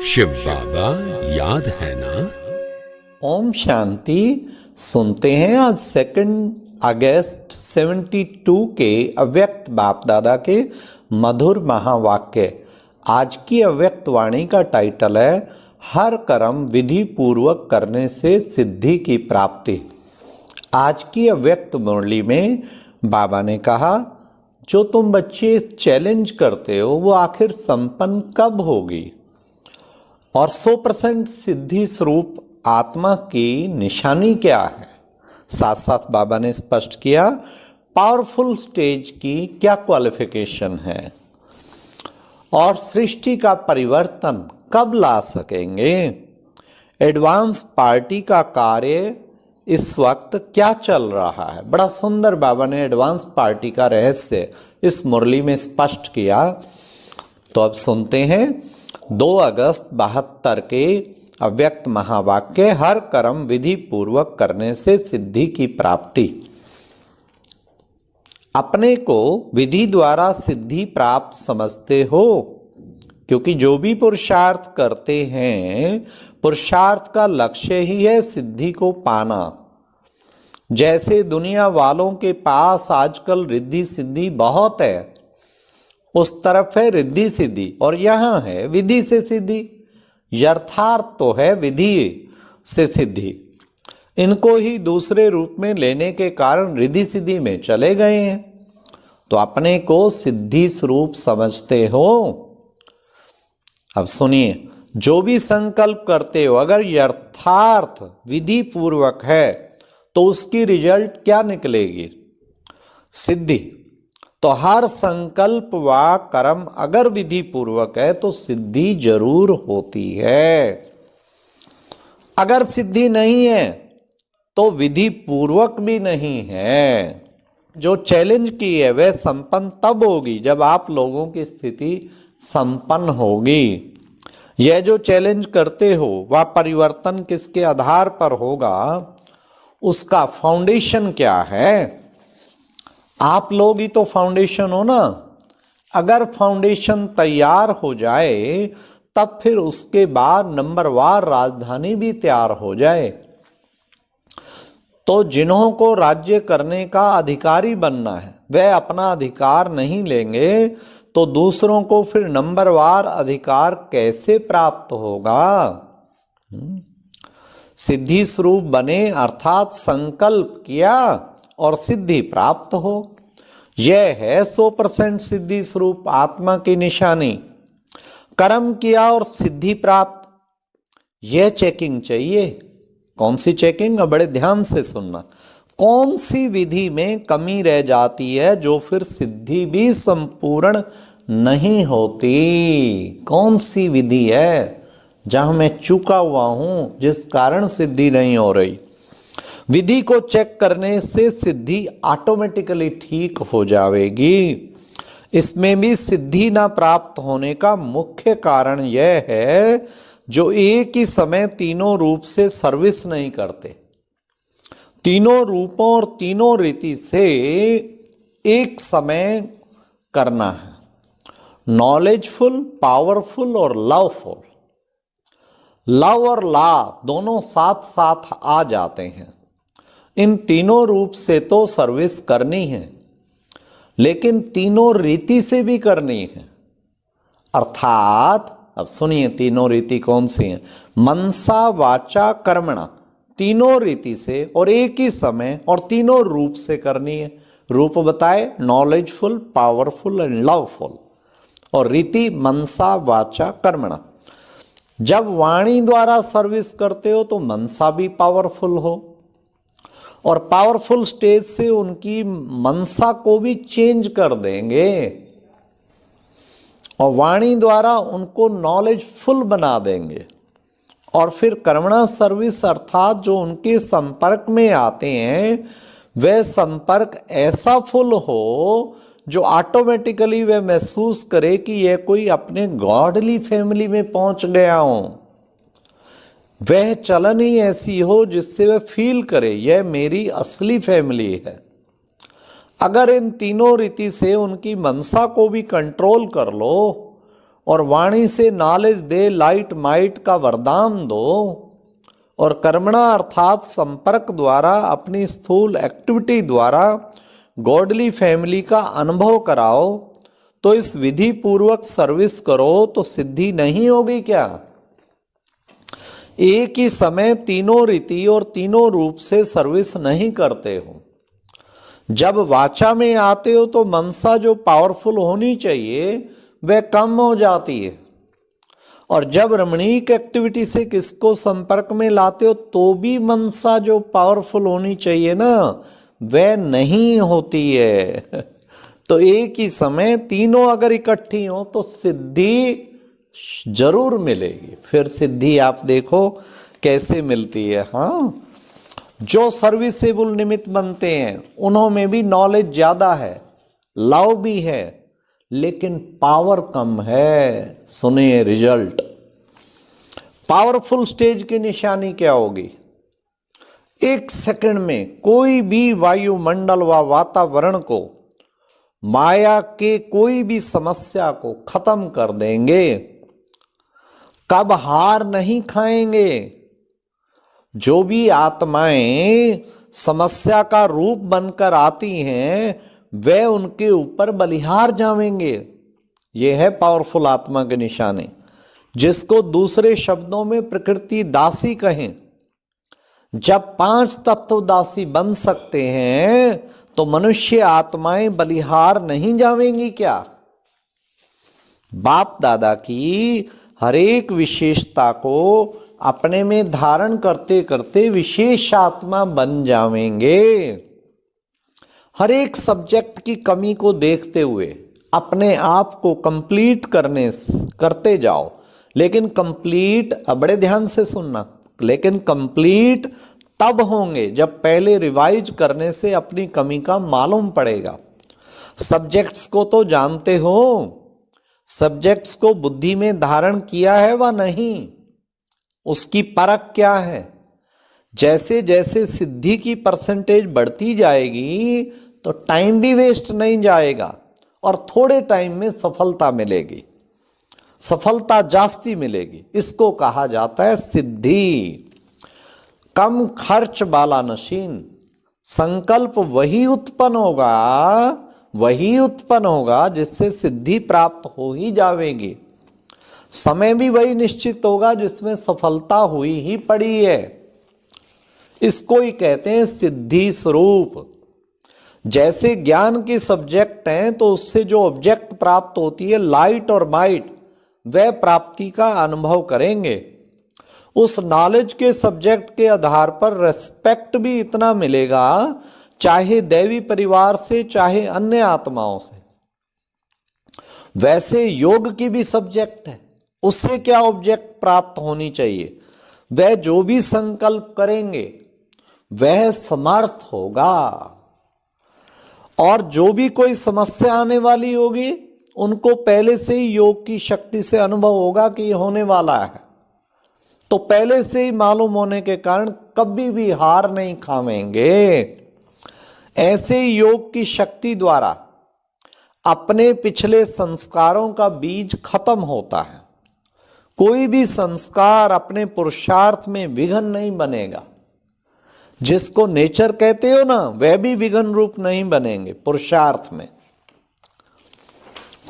शिव बाबा याद है ना। ओम शांति। सुनते हैं आज 2 अगस्त 72 के अव्यक्त बाप दादा के मधुर महावाक्य। आज की अव्यक्त वाणी का टाइटल है हर कर्म विधि पूर्वक करने से सिद्धि की प्राप्ति। आज की अव्यक्त मुरली में बाबा ने कहा, जो तुम बच्चे चैलेंज करते हो वो आखिर संपन्न कब होगी, और 100% सिद्धि स्वरूप आत्मा की निशानी क्या है। साथ साथ बाबा ने स्पष्ट किया पावरफुल स्टेज की क्या क्वालिफिकेशन है और सृष्टि का परिवर्तन कब ला सकेंगे। एडवांस पार्टी का कार्य इस वक्त क्या चल रहा है। बड़ा सुंदर बाबा ने एडवांस पार्टी का रहस्य इस मुरली में स्पष्ट किया। तो अब सुनते हैं 2 अगस्त 72 के अव्यक्त महावाक्य। हर कर्म विधि पूर्वक करने से सिद्धि की प्राप्ति। अपने को विधि द्वारा सिद्धि प्राप्त समझते हो, क्योंकि जो भी पुरुषार्थ करते हैं पुरुषार्थ का लक्ष्य ही है सिद्धि को पाना। जैसे दुनिया वालों के पास आजकल रिद्धि सिद्धि बहुत है, उस तरफ है रिद्धि सिद्धि और यहाँ है विधि से सिद्धि। यथार्थ तो है विधि से सिद्धि, इनको ही दूसरे रूप में लेने के कारण रिद्धि सिद्धि में चले गए हैं। तो अपने को सिद्धि स्वरूप समझते हो। अब सुनिए, जो भी संकल्प करते हो अगर यथार्थ विधि पूर्वक है तो उसकी रिजल्ट क्या निकलेगी, सिद्धि। तो हर संकल्प व कर्म अगर विधि पूर्वक है तो सिद्धि जरूर होती है। अगर सिद्धि नहीं है तो विधि पूर्वक भी नहीं है। जो चैलेंज की है वह संपन्न तब होगी जब आप लोगों की स्थिति संपन्न होगी। यह जो चैलेंज करते हो वह परिवर्तन किसके आधार पर होगा, उसका फाउंडेशन क्या है। आप लोग ही तो फाउंडेशन हो ना। अगर फाउंडेशन तैयार हो जाए तब फिर उसके बाद नंबरवार राजधानी भी तैयार हो जाए। तो जिन्हों को राज्य करने का अधिकारी बनना है वह अपना अधिकार नहीं लेंगे तो दूसरों को फिर नंबरवार अधिकार कैसे प्राप्त होगा। सिद्धि स्वरूप बने अर्थात संकल्प किया और सिद्धि प्राप्त हो। यह है 100% सिद्धि स्वरूप आत्मा की निशानी। कर्म किया और सिद्धि प्राप्त, यह चेकिंग चाहिए। कौन सी चेकिंग, बड़े ध्यान से सुनना। कौन सी विधि में कमी रह जाती है जो फिर सिद्धि भी संपूर्ण नहीं होती। कौन सी विधि है जहां मैं चूका हुआ हूं जिस कारण सिद्धि नहीं हो रही। विधि को चेक करने से सिद्धि ऑटोमेटिकली ठीक हो जाएगी। इसमें भी सिद्धि ना प्राप्त होने का मुख्य कारण यह है जो एक ही समय तीनों रूप से सर्विस नहीं करते। तीनों रूपों और तीनों रीति से एक समय करना है। नॉलेजफुल, पावरफुल और लवफुल। लव और ला दोनों साथ साथ आ जाते हैं। इन तीनों रूप से तो सर्विस करनी है, लेकिन तीनों रीति से भी करनी है। अर्थात अब सुनिए तीनों रीति कौन सी हैं। मनसा वाचा कर्मणा, तीनों रीति से और एक ही समय और तीनों रूप से करनी है। रूप बताए नॉलेजफुल, पावरफुल एंड लवफुल, और रीति मनसा वाचा कर्मणा। जब वाणी द्वारा सर्विस करते हो तो मनसा भी पावरफुल हो, और पावरफुल स्टेज से उनकी मनसा को भी चेंज कर देंगे, और वाणी द्वारा उनको नॉलेजफुल बना देंगे। और फिर कर्मणा सर्विस अर्थात जो उनके संपर्क में आते हैं वह संपर्क ऐसा फुल हो जो ऑटोमेटिकली वह महसूस करे कि यह कोई अपने गॉडली फैमिली में पहुंच गया हो। वह चलन ही ऐसी हो जिससे वह फील करे यह मेरी असली फैमिली है। अगर इन तीनों रीति से उनकी मनसा को भी कंट्रोल कर लो और वाणी से नॉलेज दे, लाइट माइट का वरदान दो, और कर्मणा अर्थात संपर्क द्वारा, अपनी स्थूल एक्टिविटी द्वारा गॉडली फैमिली का अनुभव कराओ, तो इस विधि पूर्वक सर्विस करो तो सिद्धि नहीं होगी क्या? एक ही समय तीनों रीति और तीनों रूप से सर्विस नहीं करते हो। जब वाचा में आते हो तो मनसा जो पावरफुल होनी चाहिए वह कम हो जाती है, और जब रमणीक एक्टिविटी से किसको संपर्क में लाते हो तो भी मनसा जो पावरफुल होनी चाहिए ना वह नहीं होती है। तो एक ही समय तीनों अगर इकट्ठी हो तो सिद्धि जरूर मिलेगी। फिर सिद्धि आप देखो कैसे मिलती है। हाँ, जो सर्विसेबल निमित्त बनते हैं उन्होंने भी नॉलेज ज़्यादा है, लव भी है, लेकिन पावर कम है। सुनिए रिजल्ट। पावरफुल स्टेज की निशानी क्या होगी? एक सेकंड में कोई भी वायुमंडल व वातावरण को, माया के कोई भी समस्या को खत्म कर देंगे। कब हार नहीं खाएंगे। जो भी आत्माएं समस्या का रूप बनकर आती हैं वे उनके ऊपर बलिहार जावेंगे। यह है पावरफुल आत्मा के निशाने, जिसको दूसरे शब्दों में प्रकृति दासी कहें। जब 5 तत्व दासी बन सकते हैं तो मनुष्य आत्माएं बलिहार नहीं जावेंगी क्या? बाप दादा की हर एक विशेषता को अपने में धारण करते करते विशेष आत्मा बन जावेंगे। हर एक सब्जेक्ट की कमी को देखते हुए अपने आप को कंप्लीट करते जाओ। लेकिन कंप्लीट, बड़े ध्यान से सुनना, लेकिन कंप्लीट तब होंगे जब पहले रिवाइज करने से अपनी कमी का मालूम पड़ेगा। सब्जेक्ट्स को तो जानते हो, सब्जेक्ट्स को बुद्धि में धारण किया है व नहीं, उसकी परख क्या है। जैसे जैसे सिद्धि की परसेंटेज बढ़ती जाएगी तो टाइम भी वेस्ट नहीं जाएगा और थोड़े टाइम में सफलता मिलेगी, सफलता जास्ती मिलेगी। इसको कहा जाता है सिद्धि। कम खर्च वाला नशीन संकल्प वही उत्पन्न होगा जिससे सिद्धि प्राप्त हो ही जाएगी। समय भी वही निश्चित होगा जिसमें सफलता हुई ही पड़ी है। इसको ही कहते हैं सिद्धि स्वरूप। जैसे ज्ञान के सब्जेक्ट हैं तो उससे जो ऑब्जेक्ट प्राप्त होती है, लाइट और माइट, वह प्राप्ति का अनुभव करेंगे। उस नॉलेज के सब्जेक्ट के आधार पर रेस्पेक्ट भी इतना मिलेगा, चाहे दैवी परिवार से चाहे अन्य आत्माओं से। वैसे योग की भी सब्जेक्ट है, उससे क्या ऑब्जेक्ट प्राप्त होनी चाहिए? वह जो भी संकल्प करेंगे वह समर्थ होगा, और जो भी कोई समस्या आने वाली होगी उनको पहले से ही योग की शक्ति से अनुभव होगा कि ये होने वाला है। तो पहले से ही मालूम होने के कारण कभी भी हार नहीं खावेंगे। ऐसे ही योग की शक्ति द्वारा अपने पिछले संस्कारों का बीज खत्म होता है। कोई भी संस्कार अपने पुरुषार्थ में विघन नहीं बनेगा। जिसको नेचर कहते हो ना, वह भी विघन रूप नहीं बनेंगे पुरुषार्थ में।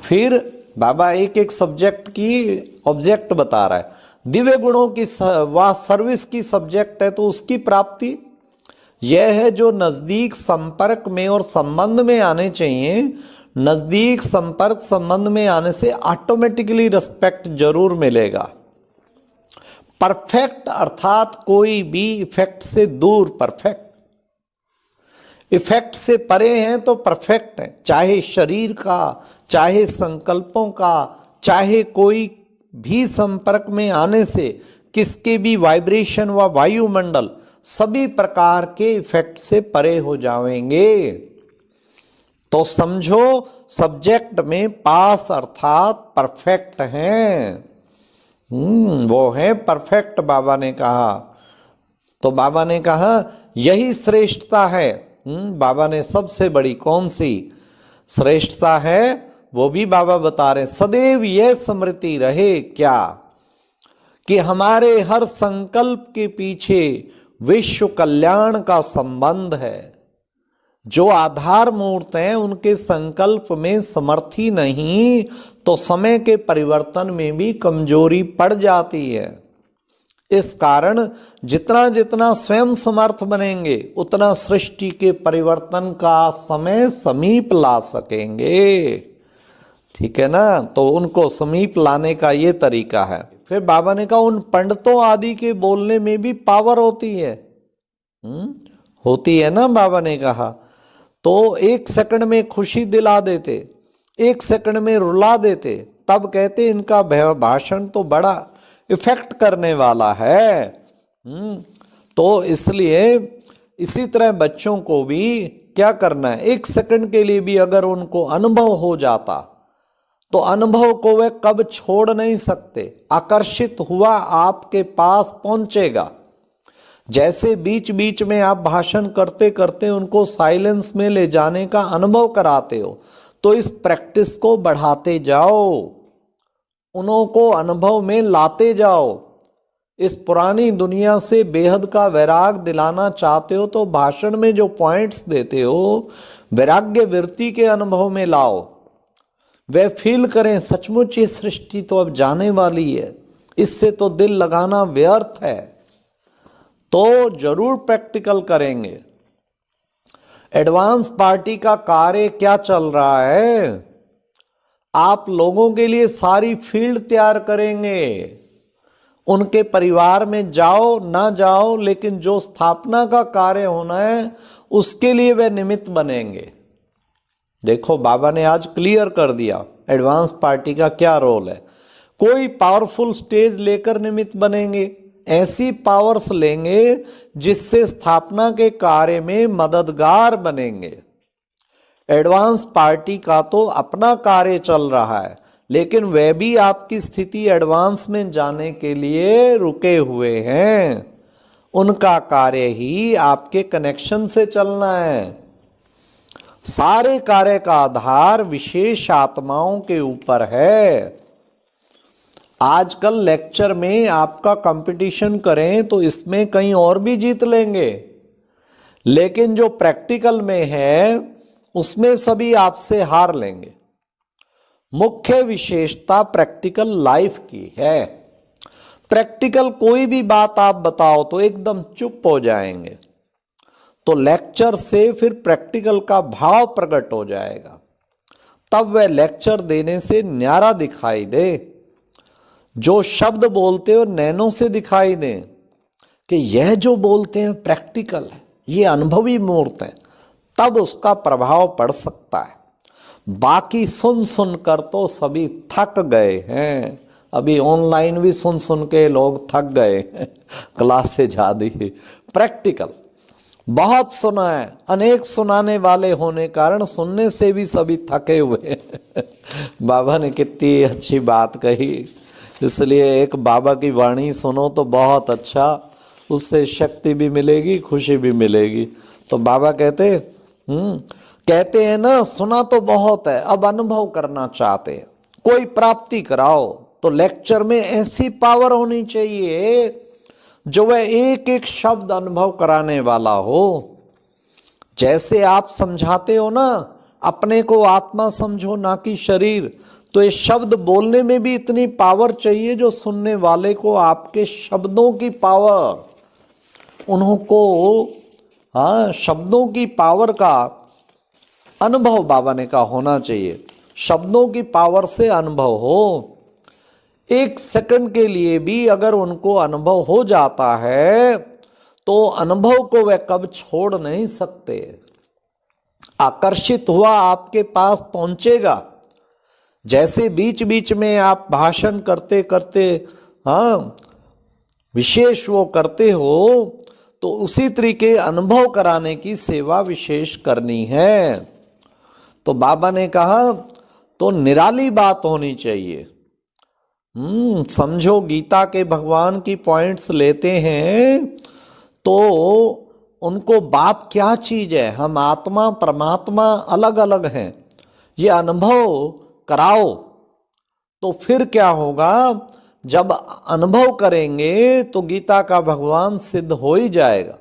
फिर बाबा एक एक सब्जेक्ट की ऑब्जेक्ट बता रहा है। दिव्य गुणों की सर्विस की सब्जेक्ट है तो उसकी प्राप्ति यह है जो नजदीक संपर्क में और संबंध में आने चाहिए। नजदीक संपर्क संबंध में आने से ऑटोमेटिकली रिस्पेक्ट जरूर मिलेगा। परफेक्ट अर्थात कोई भी इफेक्ट से दूर, परफेक्ट। इफेक्ट से परे हैं तो परफेक्ट है, चाहे शरीर का, चाहे संकल्पों का, चाहे कोई भी संपर्क में आने से किसके भी वाइब्रेशन व वायुमंडल सभी प्रकार के इफेक्ट से परे हो जाएंगे। तो समझो सब्जेक्ट में पास अर्थात परफेक्ट हैं। वो है परफेक्ट, बाबा ने कहा। तो बाबा ने कहा यही श्रेष्ठता है। बाबा ने सबसे बड़ी कौन सी श्रेष्ठता है? वो भी बाबा बता रहे हैं, सदैव यह स्मृति रहे क्या कि हमारे हर संकल्प के पीछे विश्व कल्याण का संबंध है। जो आधार मूर्त हैं उनके संकल्प में समर्थी नहीं तो समय के परिवर्तन में भी कमजोरी पड़ जाती है। इस कारण जितना जितना स्वयं समर्थ बनेंगे उतना सृष्टि के परिवर्तन का समय समीप ला सकेंगे। ठीक है ना, तो उनको समीप लाने का ये तरीका है। फिर बाबा ने कहा उन पंडितों आदि के बोलने में भी पावर होती है। होती है ना, बाबा ने कहा। तो 1 सेकंड में खुशी दिला देते, 1 सेकंड में रुला देते, तब कहते इनका भाषण तो बड़ा इफेक्ट करने वाला है। तो इसलिए इसी तरह बच्चों को भी क्या करना है, 1 सेकंड के लिए भी अगर उनको अनुभव हो जाता तो अनुभव को वे कब छोड़ नहीं सकते, आकर्षित हुआ आपके पास पहुंचेगा। जैसे बीच बीच में आप भाषण करते करते उनको साइलेंस में ले जाने का अनुभव कराते हो, तो इस प्रैक्टिस को बढ़ाते जाओ, उनको अनुभव में लाते जाओ। इस पुरानी दुनिया से बेहद का वैराग दिलाना चाहते हो तो भाषण में जो पॉइंट्स देते हो वैराग्य वृत्ति के अनुभव में लाओ। वे फील करें सचमुच ये सृष्टि तो अब जाने वाली है, इससे तो दिल लगाना व्यर्थ है। तो जरूर प्रैक्टिकल करेंगे। एडवांस पार्टी का कार्य क्या चल रहा है, आप लोगों के लिए सारी फील्ड तैयार करेंगे। उनके परिवार में जाओ ना जाओ, लेकिन जो स्थापना का कार्य होना है उसके लिए वे निमित्त बनेंगे। देखो बाबा ने आज क्लियर कर दिया एडवांस पार्टी का क्या रोल है। कोई पावरफुल स्टेज लेकर निमित्त बनेंगे, ऐसी पावर्स लेंगे जिससे स्थापना के कार्य में मददगार बनेंगे। एडवांस पार्टी का तो अपना कार्य चल रहा है, लेकिन वे भी आपकी स्थिति एडवांस में जाने के लिए रुके हुए हैं। उनका कार्य ही आपके कनेक्शन से चलना है। सारे कार्य का आधार विशेष आत्माओं के ऊपर है। आजकल लेक्चर में आपका कंपटीशन करें तो इसमें कहीं और भी जीत लेंगे, लेकिन जो प्रैक्टिकल में है उसमें सभी आपसे हार लेंगे। मुख्य विशेषता प्रैक्टिकल लाइफ की है। प्रैक्टिकल कोई भी बात आप बताओ तो एकदम चुप हो जाएंगे। तो लेक्चर से फिर प्रैक्टिकल का भाव प्रकट हो जाएगा, तब वह लेक्चर देने से न्यारा दिखाई दे। जो शब्द बोलते हो नैनों से दिखाई दे कि यह जो बोलते हैं प्रैक्टिकल है, ये अनुभवी मूर्त है, तब उसका प्रभाव पड़ सकता है। बाकी सुन सुन कर तो सभी थक गए हैं। अभी ऑनलाइन भी सुन सुन के लोग थक गए हैं, क्लासें ज़्यादा ही। प्रैक्टिकल बहुत सुना है, अनेक सुनाने वाले होने कारण सुनने से भी सभी थके हुए। बाबा ने कितनी अच्छी बात कही, इसलिए एक बाबा की वाणी सुनो तो बहुत अच्छा, उससे शक्ति भी मिलेगी, खुशी भी मिलेगी। तो बाबा कहते हैं ना, सुना तो बहुत है, अब अनुभव करना चाहते हैं, कोई प्राप्ति कराओ। तो लेक्चर में ऐसी पावर होनी चाहिए जो वह एक एक शब्द अनुभव कराने वाला हो। जैसे आप समझाते हो ना, अपने को आत्मा समझो ना कि शरीर, तो ये शब्द बोलने में भी इतनी पावर चाहिए जो सुनने वाले को आपके शब्दों की पावर, उनको शब्दों की पावर का अनुभव बाबा ने कहा होना चाहिए। शब्दों की पावर से अनुभव हो। 1 सेकंड के लिए भी अगर उनको अनुभव हो जाता है तो अनुभव को वे कब छोड़ नहीं सकते। आकर्षित हुआ आपके पास पहुंचेगा। जैसे बीच बीच में आप भाषण करते करते विशेष वो करते हो, तो उसी तरीके अनुभव कराने की सेवा विशेष करनी है। तो बाबा ने कहा तो निराली बात होनी चाहिए। समझो गीता के भगवान की पॉइंट्स लेते हैं तो उनको बाप क्या चीज है, हम आत्मा परमात्मा अलग अलग हैं, ये अनुभव कराओ तो फिर क्या होगा, जब अनुभव करेंगे तो गीता का भगवान सिद्ध हो ही जाएगा।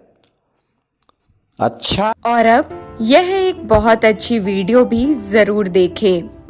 अच्छा, और अब यह एक बहुत अच्छी वीडियो भी जरूर देखें।